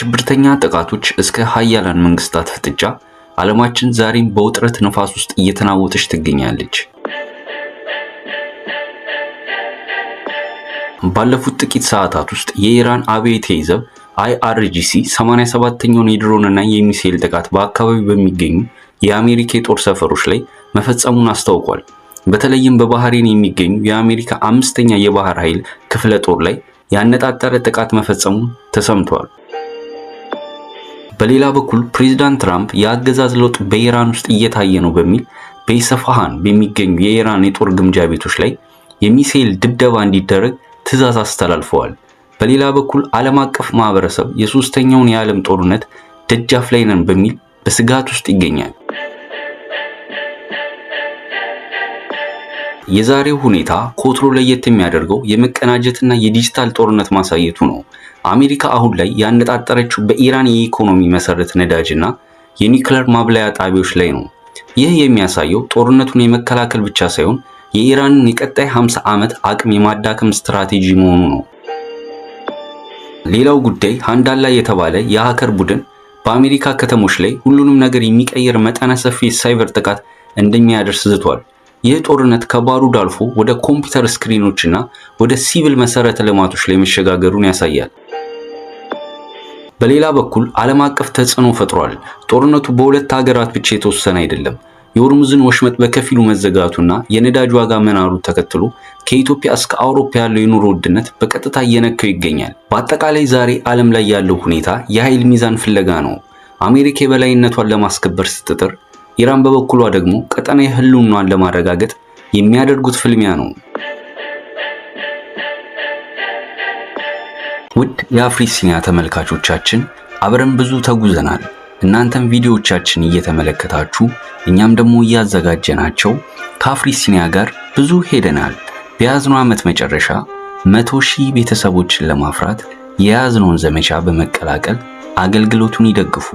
ከሽብርተኛ ጥቃቶች እስከ ሀያላን መንግስታት ፍጥጫ ዓለማችን ዛሬም በውጥረት ነፋስ ውስጥ እየተናወጠች ትገኛለች። ባለፉት ጥቂት ሰዓታት ውስጥ የኢራን አብዮታዊ ዘብ IRGC 87ኛውን የድሮንና የሚሳኤል ጥቃት በአካባቢው በሚገኙ የአሜሪካ የጦር ሰፈሮች ላይ መፈጸሙን አስታውቋል። በተለይም በባህሬን የሚገኙ የአሜሪካ 5ኛ የባህር ኃይል ክፍለ ጦር ላይ ያነጣጠረ ጥቃት መፈጸሙ ተሰምቷል። በሌላ በኩል ፕሬዝዳንት ትራምፕ የአገዛዝ ለውጥ በኢራን ውስጥ እየታየ ነው በሚል በኢስፋሃን በሚገኙ የኢራን የጦር ግምጃ ቤቶች ላይ የሚሳኤል ድብደባ እንዲደረግ ትዕዛዝ አስተላልፈዋል። በሌላ በኩል ዓለም አቀፍ ማህበረሰብ የሶስተኛውን የዓለም ጦርነት ደጃፍ ላይ ነን በሚል በስጋት ውስጥ ይገኛል። የዛሬው ሁኔታ ኮትሮ ለየት የሚያደርገው የመቀናጀትና የዲጂታል ጦርነት ማሳየቱ ነው። አሜሪካ አሁን ላይ ያነጣጠረችው በኢራን የኢኮኖሚ መሰረት ነዳጅና የኒውክሌር ማብላያ ጣቢያዎች ላይ ነው። ይህ የሚያሳየው ጦርነቱን የመከላከል ብቻ ሳይሆን የኢራንን የቀጣይ 50 ዓመት አቅም የማዳከም ስትራቴጂ መሆኑ ነው። ሌላው ጉዳይ ሃንዳላ የተባለ የሃከር ቡድን በአሜሪካ ከተሞች ላይ ሁሉንም ነገር የሚቀይር መጠነ ሰፊ የሳይበር ጥቃት እንደሚያደርስ ዝቷል። ይህ ጦርነት ከባሩድ አልፎ ወደ ኮምፒውተር ስክሪኖችና ወደ ሲቪል መሰረተ ልማቶች ላይ መሸጋገሩን ያሳያል። በሌላ በኩል ዓለም አቀፍ ተጽዕኖ ፈጥሯል። ጦርነቱ በሁለት ሀገራት ብቻ የተወሰነ አይደለም። የሆርሙዝን ወሽመጥ በከፊሉ መዘጋቱና የነዳጅ ዋጋ መናሩ ተከትሎ ከኢትዮጵያ እስከ አውሮፓ ያለው የኑሮ ውድነት በቀጥታ እየነካው ይገኛል። በአጠቃላይ ዛሬ ዓለም ላይ ያለው ሁኔታ የኃይል ሚዛን ፍለጋ ነው። አሜሪካ የበላይነቷን ለማስከበር ስትጥር፣ ኢራን በበኩሏ ደግሞ ቀጠናዊ ህልውናዋን ለማረጋገጥ የሚያደርጉት ፍልሚያ ነው። ውድ የአፍሪሲኒያ ተመልካቾቻችን አብረን ብዙ ተጉዘናል። እናንተም ቪዲዮዎቻችን እየተመለከታችሁ እኛም ደግሞ እያዘጋጀናቸው ከአፍሪሲኒያ ጋር ብዙ ሄደናል። በያዝነው ዓመት መጨረሻ 100,000 ቤተሰቦችን ለማፍራት የያዝነውን ዘመቻ በመቀላቀል አገልግሎቱን ይደግፉ።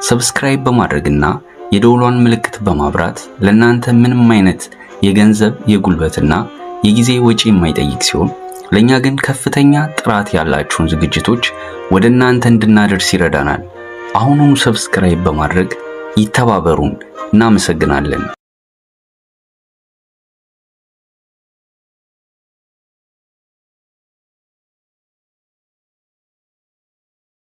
ሰብስክራይብ በማድረግና የደወሏን ምልክት በማብራት ለናንተ ምንም አይነት የገንዘብ የጉልበትና የጊዜ ወጪ የማይጠይቅ ሲሆን ለኛ ግን ከፍተኛ ጥራት ያላቸውን ዝግጅቶች ወደናንተ እንድናደርስ ይረዳናል። አሁኑኑ ሰብስክራይብ በማድረግ ይተባበሩን። እናመሰግናለን።